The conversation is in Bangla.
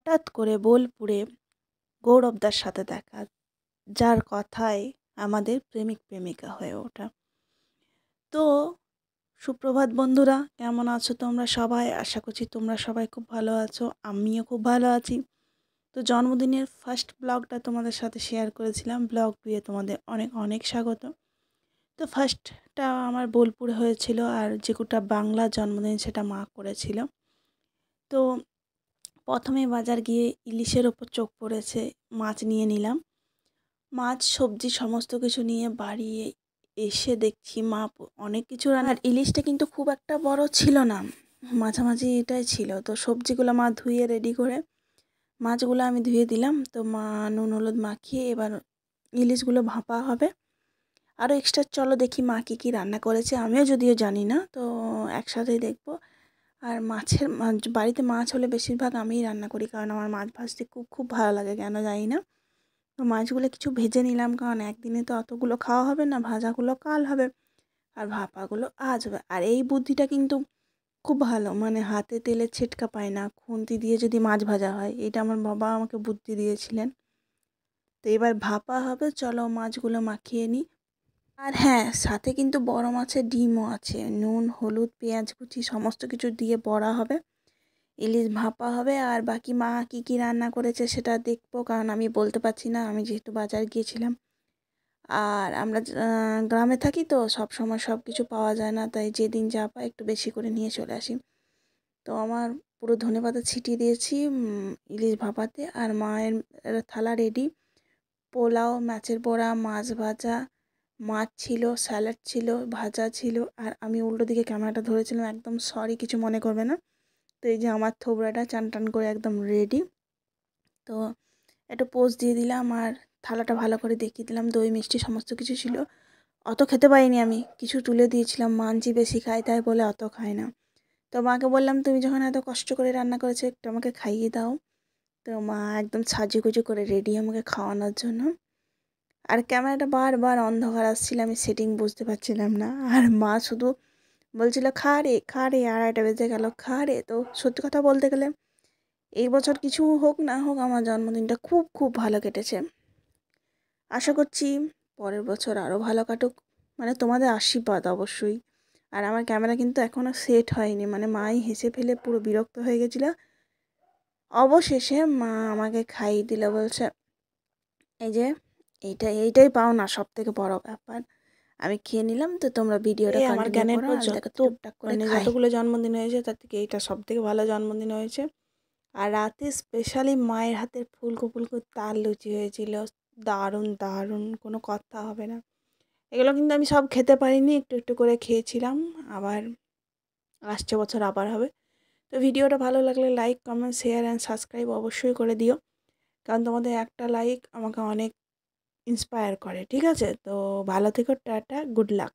হঠাৎ করে বোলপুরে গৌরবদার সাথে দেখা, যার কথায় আমাদের প্রেমিক প্রেমিকা হয়ে ওঠা। তো সুপ্রভাত বন্ধুরা, কেমন আছো তোমরা সবাই? আশা করছি তোমরা সবাই খুব ভালো আছো, আমিও খুব ভালো আছি। তো জন্মদিনের ফার্স্ট ব্লগটা তোমাদের সাথে শেয়ার করেছিলাম, ব্লগ 2-এ তোমাদের অনেক অনেক স্বাগত। তো ফার্স্টটা আমার বোলপুরে হয়েছিল, আর যে কোটা বাংলা জন্মদিন সেটা মা করেছিল। তো প্রথমে বাজার গিয়ে ইলিশের ওপর চোখ পড়েছে, মাছ নিয়ে নিলাম। মাছ সবজি সমস্ত কিছু নিয়ে বাড়ি এসে দেখছি মা অনেক কিছু রান্না। আর ইলিশটা কিন্তু খুব একটা বড় ছিল না, মাঝামাঝি এটাই ছিল। তো সবজিগুলো মা ধুয়ে রেডি করে মাছগুলো আমি ধুয়ে দিলাম। তো মা নুন হলুদ মাখিয়ে এবার ইলিশগুলো ভাপা হবে। আরও এক্সট্রা চলো দেখি মা কী কী রান্না করেছে, আমিও যদিও জানি না, তো একসাথেই দেখবো। আর বাড়িতে মাছ হলে বেশিরভাগ আমিই রান্না করি, কারণ আমার মাছ ভাজতে খুব খুব ভালো লাগে, কেন জানি না। তো মাছগুলো কিছু ভেজে নিলাম, কারণ একদিনে তো অতগুলো খাওয়া হবে না, ভাজাগুলো কাল হবে আর ভাপাগুলো আজ হবে। আর এই বুদ্ধিটা কিন্তু খুব ভালো, মানে হাতে তেলের ছিটকা পায় না, খুন্তি দিয়ে যদি মাছ ভাজা হয়, এটা আমার বাবা আমাকে বুদ্ধি দিয়েছিলেন। তো এবার ভাপা হবে, চলো মাছগুলো মাখিয়ে নিই। আর হ্যাঁ, সাথে কিন্তু বড় মাছের ডিমও আছে, নুন হলুদ পেঁয়াজ কুচি সমস্ত কিছু দিয়ে বড়া হবে, ইলিশ ভাপা হবে। আর বাকি মা কী কী রান্না করেছে সেটা দেখবো, কারণ আমি বলতে পারছি না, আমি যেহেতু বাজার গিয়েছিলাম। আর আমরা গ্রামে থাকি, তো সব সময় সব কিছু পাওয়া যায় না, তাই যেদিন যা পাই একটু বেশি করে নিয়ে চলে আসি। তো আমার পুরো ধনেপাতা ছিটিয়ে দিয়েছি ইলিশ ভাপাতে। আর মায়ের থালা রেডি, পোলাও, মাছের বড়া, মাছ ভাজা, মাছ ছিল, স্যালাড ছিল, ভাজা ছিল। আর আমি উল্টো দিকে ক্যামেরাটা ধরেছিলাম, একদম সরি, কিছু মনে করবে না। তো এই যে আমার থোবড়াটা চান টান করে একদম রেডি। তো একটু পোজ দিয়ে দিলাম আর থালাটা ভালো করে দেখিয়ে দিলাম, দই মিষ্টি সমস্ত কিছু ছিল। অত খেতে পারিনি আমি, কিছু তুলে দিয়েছিলাম, মানজি বেশি খাই তাই বলে অত খায় না। তো মাকে বললাম, তুমি যখন এত কষ্ট করে রান্না করেছো একটু আমাকে খাইয়ে দাও। তো মা একদম সাজুগুজু করে রেডি আমাকে খাওয়ানোর জন্য। আর ক্যামেরাটা বারবার অন্ধকার আসছিল, আমি সেটিং বুঝতে পারছিলাম না। আর মা শুধু বলছিল, খা রে খা রে, 2:30 বেজে গেল, খা রে। তো সত্যি কথা বলতে গেলে এই বছর কিছু হোক না হোক, আমার জন্মদিনটা খুব খুব ভালো কেটেছে। আশা করছি পরের বছর আরও ভালো কাটুক, মানে তোমাদের আশীর্বাদ অবশ্যই। আর আমার ক্যামেরা কিন্তু এখনও সেট হয়নি, মানে মাই হেসে ফেলে পুরো বিরক্ত হয়ে গেছিলো। অবশেষে মা আমাকে খাইয়ে দিল, বলছে এই যে এইটাই পাও না, সব থেকে বড় ব্যাপার। আমি খেয়ে নিলাম। তো তোমরা ভিডিওটা আমার জ্ঞানের পর যত মানে যতগুলো জন্মদিন হয়েছে তার থেকে এইটা সব থেকে ভালো জন্মদিন হয়েছে। আর রাতে স্পেশালি মায়ের হাতের ফুলকো ফুলকো তাল লুচি হয়েছিল, দারুণ দারুণ, কোনো কথা হবে না। এগুলো কিন্তু আমি সব খেতে পারিনি, একটু একটু করে খেয়েছিলাম। আবার আসছে বছর আবার হবে। তো ভিডিওটা ভালো লাগলে like comment share and subscribe অবশ্যই করে দিও, কারণ তোমাদের একটা লাইক আমাকে অনেক ইন্সপায়ার করে। ঠিক আছে, তো ভালো থেকো, টাটা, গুড লাক।